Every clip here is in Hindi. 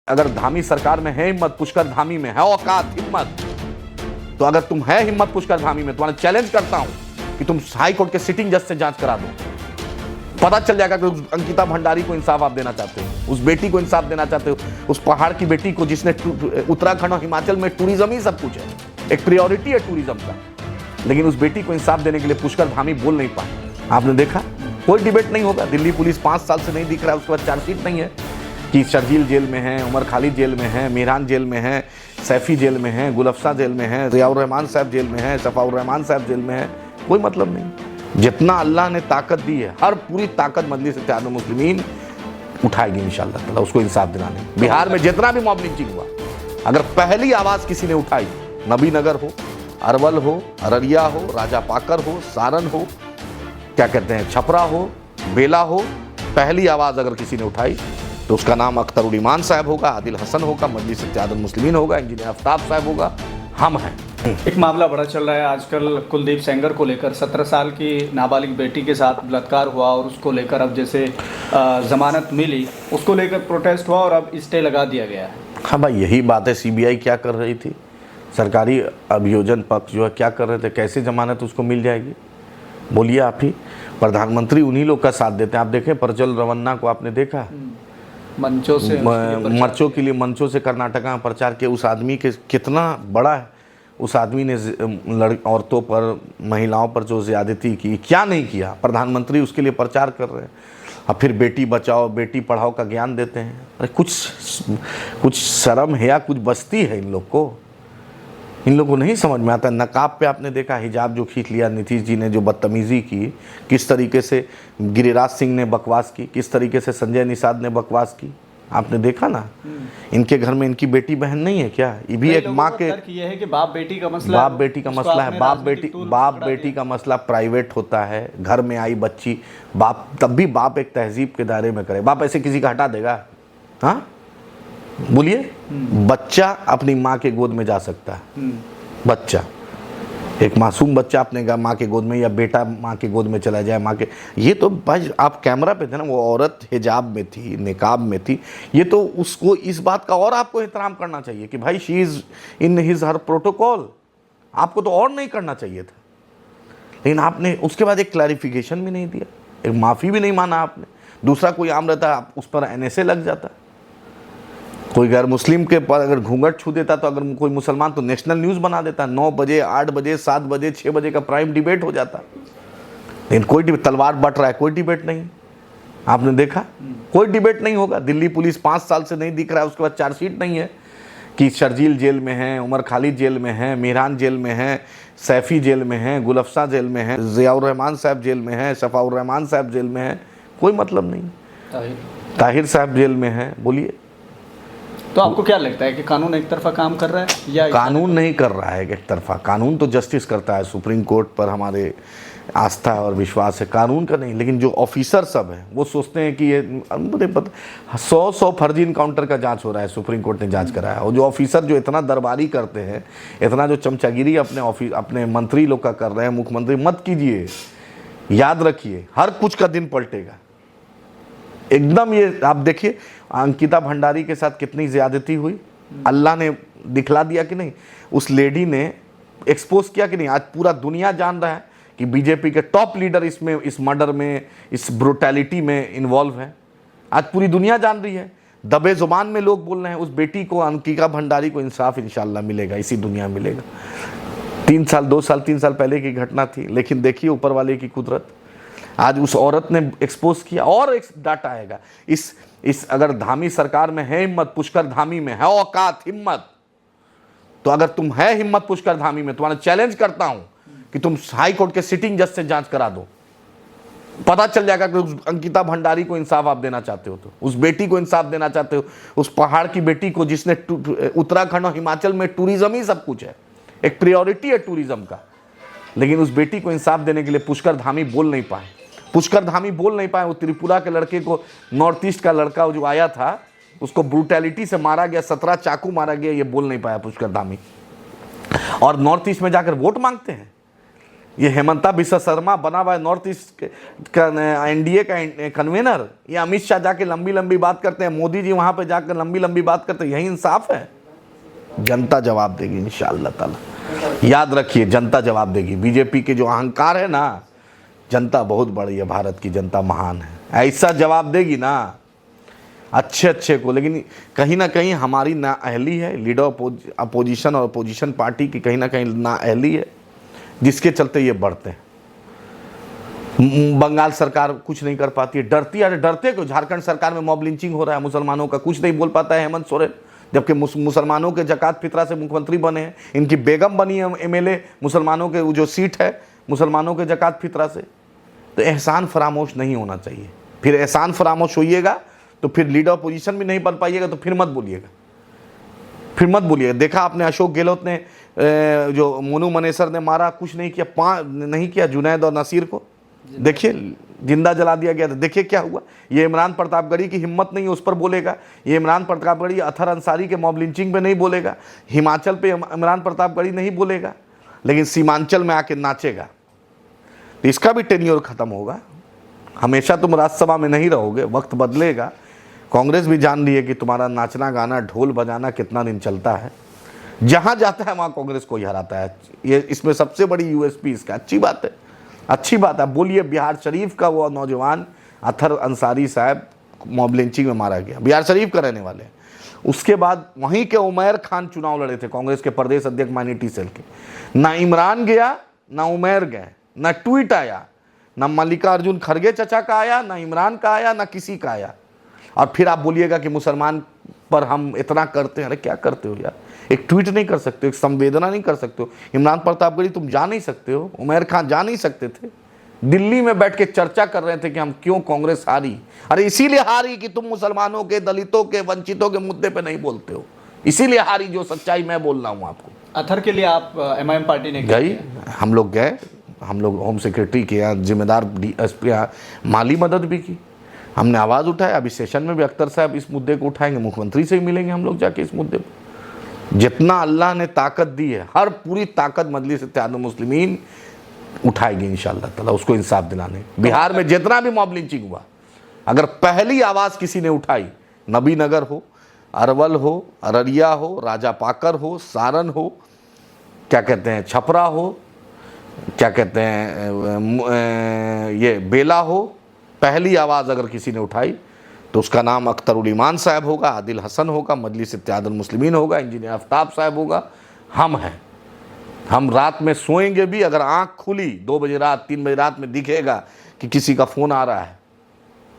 अगर धामी सरकार में है हिम्मत, पुष्कर धामी में है औकात हिम्मत, तो अगर तुम है हिम्मत पुष्कर धामी में, तुम्हारा चैलेंज करता हूं कि तुम हाई कोर्ट के सिटिंग जज से जांच करा दो। पता चल जाएगा कि उस अंकिता भंडारी को इंसाफ आप देना चाहते हो, उस बेटी को इंसाफ देना चाहते हो, उस पहाड़ की बेटी को जिसने उत्तराखंड और हिमाचल में टूरिज्म ही सब कुछ है, एक प्रायोरिटी है टूरिज्म का, लेकिन उस बेटी को इंसाफ देने के लिए पुष्कर धामी बोल नहीं पाए। आपने देखा, कोई डिबेट नहीं होगा। दिल्ली पुलिस 5 साल से नहीं दिख रहा है, उसके बाद चार्जशीट नहीं है कि शर्जील जेल में है, उमर खालिद जेल में है, मीरान जेल में है, सैफी जेल में है, गुलफ्सा जेल में है, ज़ियाउर रहमान साहब जेल में है, सफ़ाउर रहमान साहब जेल में है। कोई मतलब नहीं। जितना अल्लाह ने ताकत दी है, हर पूरी ताकत मजलिस इत्तेहादुल मुस्लिमीन उठाएगी इंशाअल्लाह ताला उसको इंसाफ दिलाने। बिहार में जितना भी मॉब लिंचिंग हुआ, अगर पहली आवाज़ किसी ने उठाई, नबीनगर हो, अरवल हो, अररिया हो, राजा पाकर हो, सारण हो, क्या कहते हैं, छपरा हो, बेला हो, पहली आवाज़ अगर किसी ने उठाई तो उसका नाम अख्तरुल ईमान साहब होगा, आदिल हसन होगा, मजलिस इत्तेहादुल मुस्लिमीन होगा, इंजीनियर आफ्ताब साहब होगा, हम हैं। एक मामला बड़ा चल रहा है आजकल कुलदीप सेंगर को लेकर। 17 साल की नाबालिग बेटी के साथ बलात्कार हुआ और उसको लेकर अब जैसे जमानत मिली, उसको लेकर प्रोटेस्ट हुआ और अब स्टे लगा दिया गया है। हाँ भाई, यही बात है। सीबीआई क्या कर रही थी, सरकारी अभियोजन पक्ष जो है क्या कर रहे थे, कैसे जमानत उसको मिल जाएगी? बोलिए आप ही। प्रधानमंत्री उन्हीं लोग का साथ देते हैं। आप देखें प्रज्वल रवन्ना को, आपने देखा मंचों से मंचों के लिए मंचों से कर्नाटका में प्रचार किया। उस आदमी के कितना बड़ा है, उस आदमी ने औरतों पर, महिलाओं पर जो ज़्यादती की, क्या नहीं किया। प्रधानमंत्री उसके लिए प्रचार कर रहे हैं। अब फिर बेटी बचाओ बेटी पढ़ाओ का ज्ञान देते हैं। अरे कुछ शर्म है या कुछ बस्ती है इन लोग को? इन लोगों को नहीं समझ में आता। नकाब पे आपने देखा, हिजाब जो खींच लिया नीतीश जी ने, जो बदतमीज़ी की, किस तरीके से गिरिराज सिंह ने बकवास की, किस तरीके से संजय निषाद ने बकवास की, आपने देखा ना। इनके घर में इनकी बेटी बहन नहीं है क्या? ये भी एक माँ के, ये है कि बाप बेटी का मसला, बाप बेटी का मसला है। बाप बेटी का मसला प्राइवेट होता है। घर में आई बच्ची, बाप, तब भी बाप एक तहजीब के दायरे में करे। बाप ऐसे किसी का हटा देगा? हाँ बोलिए। बच्चा अपनी माँ के गोद में जा सकता है, बच्चा, एक मासूम बच्चा अपने माँ के गोद में, या बेटा माँ के गोद में चला जाए, माँ के, ये तो भाई आप कैमरा पे थे ना, वो औरत हिजाब में थी, निकाब में थी, ये तो उसको इस बात का और आपको एहतराम करना चाहिए कि भाई she is in his her protocol. आपको तो और नहीं करना चाहिए था, लेकिन आपने उसके बाद एक क्लैरिफिकेशन भी नहीं दिया, एक माफ़ी भी नहीं माना आपने। दूसरा कोई आम रहता आप उस पर NSA लग जाता। कोई गैर मुस्लिम के पर अगर घूंघट छू देता, तो अगर कोई मुसलमान, तो नेशनल न्यूज़ बना देता। 9 बजे, 8 बजे, 7 बजे, 6 बजे का प्राइम डिबेट हो जाता। लेकिन कोई तलवार बट रहा है, कोई डिबेट नहीं। आपने देखा, कोई डिबेट नहीं होगा। दिल्ली पुलिस 5 साल से नहीं दिख रहा है, उसके बाद चार्जशीट नहीं है कि शर्जील जेल में है, उमर खालिद जेल में है, मीरान जेल में है, सैफी जेल में है, गुलफ्सा जेल में है, ज़ियाउर रहमान साहब जेल में है, सफ़ाउर रहमान साहब जेल में है। कोई मतलब नहीं। ताहिर साहब जेल में है। बोलिए। तो आपको क्या लगता है कि कानून एक तरफा काम कर रहा है या कानून नहीं कर रहा है एक तरफा? कानून तो जस्टिस करता है। सुप्रीम कोर्ट पर हमारे आस्था और विश्वास है, कानून का नहीं। लेकिन जो ऑफिसर सब हैं वो सोचते हैं कि ये मुझे पता 100 फर्जी इनकाउंटर का जांच हो रहा है, सुप्रीम कोर्ट ने जांच कराया। और जो ऑफिसर जो इतना दरबारी करते हैं, इतना जो चमचागिरी अपने मंत्री लोग का कर रहे हैं, मुख्यमंत्री, मत कीजिए। याद रखिए, हर कुछ का दिन पलटेगा एकदम। ये आप देखिए अंकिता भंडारी के साथ कितनी ज़्यादती हुई, अल्लाह ने दिखला दिया कि नहीं? उस लेडी ने एक्सपोज किया कि नहीं? आज पूरा दुनिया जान रहा है कि बीजेपी के टॉप लीडर इसमें, इस मर्डर में, इस ब्रुटैलिटी में इन्वॉल्व है। आज पूरी दुनिया जान रही है। दबे ज़ुबान में लोग बोल रहे हैं उस बेटी को, अंकिता भंडारी को इंसाफ इंशाल्लाह मिलेगा, इसी दुनिया मिलेगा। 2 साल 3 साल पहले की घटना थी, लेकिन देखिए ऊपर वाले की कुदरत। आज उस औरत ने एक्सपोज किया और एक डाटा आएगा। इस अगर धामी सरकार में है हिम्मत, पुष्कर धामी में है औकात हिम्मत, तो अगर तुम है हिम्मत पुष्कर धामी में, तुम्हारा चैलेंज करता हूं कि तुम हाई कोर्ट के सिटिंग जज से जांच करा दो। पता चल जाएगा कि उस अंकिता भंडारी को इंसाफ आप देना चाहते हो, तो उस बेटी को इंसाफ देना चाहते हो, उस पहाड़ की बेटी को जिसने उत्तराखंड और हिमाचल में टूरिज्म ही सब कुछ है, एक प्रायोरिटी है टूरिज्म का, लेकिन उस बेटी को इंसाफ देने के लिए पुष्कर धामी बोल नहीं पाए। पुष्कर धामी बोल नहीं पाए। वो त्रिपुरा के लड़के को, नॉर्थ ईस्ट का लड़का जो आया था, उसको ब्रूटैलिटी से मारा गया, 17 चाकू मारा गया, ये बोल नहीं पाया पुष्कर धामी। और नॉर्थ ईस्ट में जाकर वोट मांगते हैं। ये हेमंता बिस्वा शर्मा बना हुआ है नॉर्थ ईस्ट का एनडीए का कन्वेनर, ये अमित शाह जाके लंबी लंबी बात करते हैं, मोदी जी वहां पे जाकर लंबी लंबी बात करते हैं, यही इंसाफ है? जनता जवाब देगी इंशाअल्लाह ताला, याद रखिए जनता जवाब देगी। बीजेपी के जो अहंकार है ना, जनता बहुत बड़ी है, भारत की जनता महान है, ऐसा जवाब देगी ना अच्छे अच्छे को। लेकिन कहीं ना कहीं हमारी नाअहली है, लीडर अपोजिशन और अपोजिशन पार्टी की कहीं ना कहीं नाअहली है, जिसके चलते ये बढ़ते हैं। बंगाल सरकार कुछ नहीं कर पाती है, डरती है। अरे डरते क्यों? झारखंड सरकार में मॉब लिंचिंग हो रहा है मुसलमानों का, कुछ नहीं बोल पाता है हेमंत सोरेन, जबकि मुसलमानों के जकात फितरा से मुख्यमंत्री बने हैं, इनकी बेगम बनी है एमएलए, मुसलमानों के जो सीट है मुसलमानों के जकात फितरा से। तो एहसान फरामोश नहीं होना चाहिए। फिर एहसान फरामोश होइएगा तो फिर लीडर पोजीशन भी नहीं बन पाइएगा, तो फिर मत बोलिएगा, फिर मत बोलिएगा। देखा आपने अशोक गहलोत ने जो मोनू मनेसर ने मारा, कुछ नहीं किया, नहीं किया जुनैद और नसीर को, देखिए जिंदा जला दिया गया था, देखिए क्या हुआ। ये इमरान प्रतापगढ़ी की हिम्मत नहीं है उस पर बोलेगा, ये इमरान प्रतापगढ़ी अथर अंसारी के मॉब लिंचिंग पे नहीं बोलेगा, हिमाचल पे इमरान प्रतापगढ़ी नहीं बोलेगा, लेकिन सीमांचल में आके नाचेगा, तो इसका भी टेन्योर खत्म होगा। हमेशा तुम राज्यसभा में नहीं रहोगे, वक्त बदलेगा। कांग्रेस भी जान रही है कि तुम्हारा नाचना गाना ढोल बजाना कितना दिन चलता है, जहां जाता है वहां कांग्रेस को ही हराता है। ये इसमें सबसे बड़ी यूएसपी इसका। अच्छी बात है, अच्छी बात है। बोलिए बिहार शरीफ का वो नौजवान अथर अंसारी साहब मॉब लिंचिंग में मारा गया, बिहार शरीफ का रहने वाले। उसके बाद वहीं के उमैर खान चुनाव लड़े थे कांग्रेस के प्रदेश अध्यक्ष माइनॉरिटी सेल के। ना इमरान गया, ना उमैर गए, ना ट्वीट आया, ना मल्लिकार्जुन खड़गे चचा का आया, ना इमरान का आया, ना किसी का आया। और फिर आप बोलिएगा कि मुसलमान पर हम इतना करते हैं। अरे क्या करते हो यार? एक ट्वीट नहीं कर सकते हो, एक संवेदना नहीं कर सकते हो। इमरान प्रतापगढ़ी तुम जा नहीं सकते हो, उमैर खान जा नहीं सकते थे। दिल्ली में बैठ के चर्चा कर रहे थे कि हम क्यों कांग्रेस हारी। अरे इसीलिए हारी कि तुम मुसलमानों के, दलितों के, वंचितों के मुद्दे पे नहीं बोलते हो, इसीलिए हारी, जो सच्चाई मैं बोल रहा हूँ आपको। अथर के लिए आप एमआईएम पार्टी ने गई, हम लोग गए, हम लोग होम सेक्रेटरी के यहाँ जिम्मेदार डीएसपी माली मदद भी की, हमने आवाज़ उठाया। अभी सेशन में भी अख्तर साहब इस मुद्दे को उठाएंगे, मुख्यमंत्री से ही मिलेंगे हम लोग जाके इस मुद्दे पर। जितना अल्लाह ने ताकत दी है, हर पूरी ताकत मजलिस इत्तेहादुल मुस्लिमीन उठाएगी इंशाअल्लाह ताला उसको इंसाफ दिलाने। बिहार में जितना भी मॉब लिंचिंग हुआ, अगर पहली आवाज़ किसी ने उठाई, नबीनगर हो, अरवल हो, अररिया हो, राजापाकर हो, सारण हो, क्या कहते हैं छपरा हो, क्या कहते हैं ये बेला हो, पहली आवाज़ अगर किसी ने उठाई तो उसका नाम अख्तरुल ईमान साहब होगा, आदिल हसन होगा, मजलिस इत्तेहादुल मुस्लिमीन होगा, इंजीनियर आफ्ताब साहब होगा, हम हैं। हम रात में सोएंगे भी, अगर आंख खुली 2 बजे रात, 3 बजे रात में दिखेगा कि किसी का फ़ोन आ रहा है,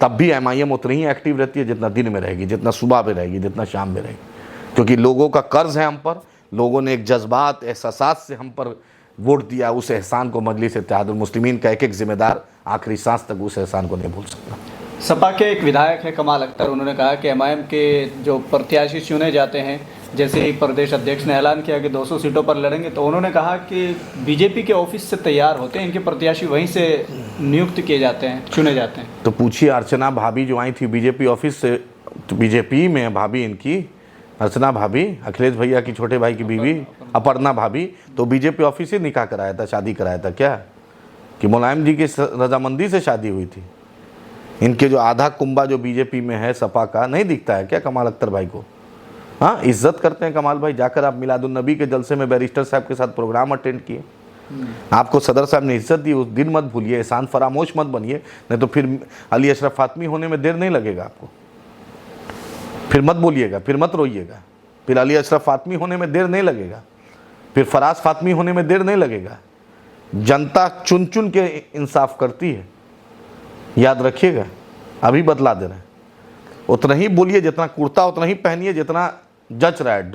तब भी एमआईएम उतनी ही एक्टिव रहती है जितना दिन में रहेगी, जितना सुबह में रहेगी, जितना शाम में रहेगी। क्योंकि लोगों का कर्ज है हम पर, लोगों ने एक जज्बात एहसास से हम पर वोट दिया, उस एहसान को मजलिस इत्तेहादुल मुस्लिमीन का एक एक जिम्मेदार आखिरी सांस तक उस एहसान को नहीं भूल सकता। सपा के एक विधायक है कमाल अख्तर, उन्होंने कहा कि एमआईएम के जो प्रत्याशी चुने जाते हैं, जैसे ही प्रदेश अध्यक्ष ने ऐलान किया कि 200 सीटों पर लड़ेंगे, तो उन्होंने कहा कि बीजेपी के ऑफिस से तैयार होते हैं, इनके प्रत्याशी वहीं से नियुक्त किए जाते हैं, चुने जाते हैं। तो पूछिए अर्चना भाभी जो आई थी बीजेपी ऑफिस से, तो बीजेपी में भाभी इनकी अर्चना भाभी, अखिलेश भैया की छोटे भाई की बीवी अपर्णा भाभी, तो बीजेपी ऑफिस से निकाह कराया था, शादी कराया था क्या? कि मुलायम जी की रजामंदी से शादी हुई थी? इनके जो आधा कुंभा जो बीजेपी में है सपा का, नहीं दिखता है क्या कमाल अख्तर भाई को? हाँ, इज्जत करते हैं कमाल भाई। जाकर आप मिलादुन नबी के जलसे में बैरिस्टर साहब के साथ प्रोग्राम अटेंड किए, आपको सदर साहब ने इज्जत दी, उस दिन मत भूलिए, एहसान फरामोश मत बनिए, नहीं तो फिर अली अशरफ फातमी होने में देर नहीं लगेगा आपको। फिर मत बोलिएगा, फिर मत रोइएगा, फिर अली अशरफ फातमी होने में देर नहीं लगेगा, फिर फराज फातमी होने में देर नहीं लगेगा। जनता चुन चुन के इंसाफ करती है, याद रखिएगा। अभी बदला दे रहे हैं, उतना ही बोलिए जितना कुर्ता, उतना ही पहनिए जितना जच रहा है,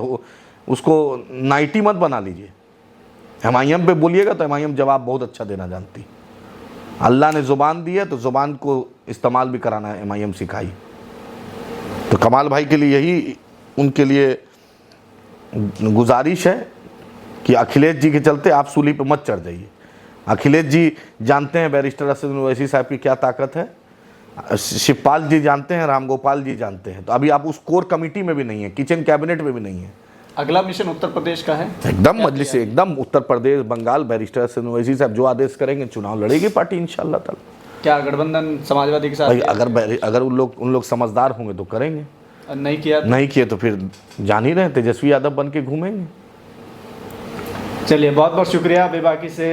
उसको नाइटी मत बना लीजिए। एमआईएम पे बोलिएगा तो एमआईएम जवाब बहुत अच्छा देना जानती। अल्लाह ने ज़ुबान दी है तो ज़ुबान को इस्तेमाल भी कराना है एमआईएम सिखाई। तो कमाल भाई के लिए यही उनके लिए गुजारिश है कि अखिलेश जी के चलते आप सूली पे मत चढ़ जाइए। अखिलेश जी जानते हैं बैरिस्टर असद ओवैसी साहब की क्या ताकत है, शिवपाल जी जानते हैं, राम गोपाल जी जानते हैं। तो अभी आप उस कोर कमेटी में भी नहीं है, किचन कैबिनेट में भी नहीं है, अगला मिशन उत्तर प्रदेश का है? एकदम मजलिस से एकदम उत्तर प्रदेश, बंगाल, बैरिस्टर हसन ओवैसी साहब जो आदेश करेंगे, चुनाव लड़ेगी पार्टी इंशाल्लाह ताला। क्या गठबंधन समाजवादी के साथ? भाई अगर उन लोग समझदार होंगे तो करेंगे, नहीं किए तो फिर जान ही रहे तेजस्वी यादव बन के घूमेंगे। चलिए, बहुत बहुत शुक्रिया बेबाकी से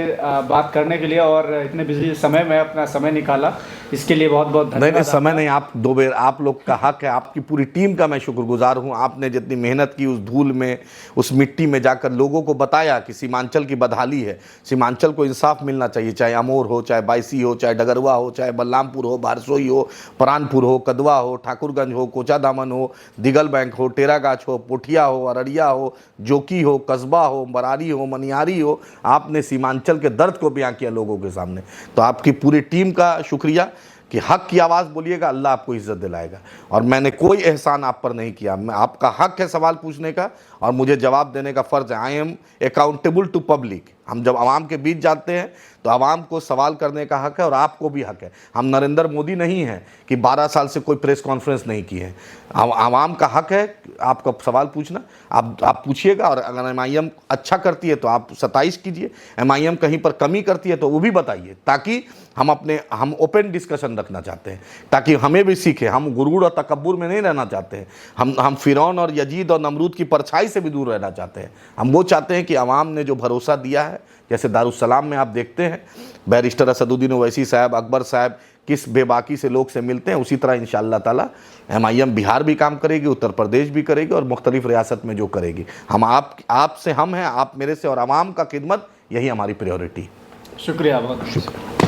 बात करने के लिए और इतने बिजली समय में अपना समय निकाला, इसके लिए बहुत बहुत धन्यवाद। नहीं समय नहीं, आप दो बेर, आप लोग का हक है, आपकी पूरी टीम का मैं शुक्रगुजार हूं। आपने जितनी मेहनत की, उस धूल में, उस मिट्टी में जाकर लोगों को बताया कि सीमांचल की बदहाली है, सीमांचल को इंसाफ मिलना चाहिए, चाहे अमोर हो, चाहे बायसी हो, चाहे डगरवा हो, चाहे बलरामपुर हो, बारसोई हो, परानपुर हो, कदवा हो, ठाकुरगंज हो, कोचा दामन हो, दिगल बैंक हो, टेरागाछ हो, पोठिया हो, अररिया हो, जोकी हो, कस्बा हो, बरारी हो, मनियारी हो, आपने सीमांचल के दर्द को बयां किया लोगों के सामने। तो आपकी पूरी टीम का शुक्रिया कि हक की आवाज़ बोलिएगा, अल्लाह आपको इज्जत दिलाएगा। और मैंने कोई एहसान आप पर नहीं किया, मैं, आपका हक है सवाल पूछने का और मुझे जवाब देने का फ़र्ज़ है। I am accountable to public. हम जब आवाम के बीच जाते हैं तो आवाम को सवाल करने का हक है और आपको भी हक है। हम नरेंद्र मोदी नहीं हैं कि 12 साल से कोई प्रेस कॉन्फ्रेंस नहीं की है। आवाम का हक है आपका सवाल पूछना, आप पूछिएगा। और अगर MIM अच्छा करती है तो आप 27 कीजिए, MIM कहीं पर कमी करती है तो वो भी बताइए, ताकि हम ओपन डिस्कशन रखना चाहते हैं, ताकि हमें भी सीखे। हम गुरूर और तकब्बुर में नहीं रहना चाहते हैं। हम फिरौन और यजीद और नमरूद की परछाई से भी दूर रहना चाहते हैं। हम वो चाहते हैं कि आवाम ने जो भरोसा दिया है, जैसे दारुस्सलाम में आप देखते हैं बैरिस्टर असदुद्दीन ओवैसी साहब, अकबर साहब किस बेबाकी से लोग से मिलते हैं, उसी तरह इंशाअल्लाह ताला MIM बिहार भी काम करेगी, उत्तर प्रदेश भी करेगी और मुख्तलिफ रियासत में जो करेगी। हम आपसे हम हैं, आप मेरे से, और आवाम का खिदमत, यही हमारी प्रायोरिटी। शुक्रिया, बहुत शुक्रिया।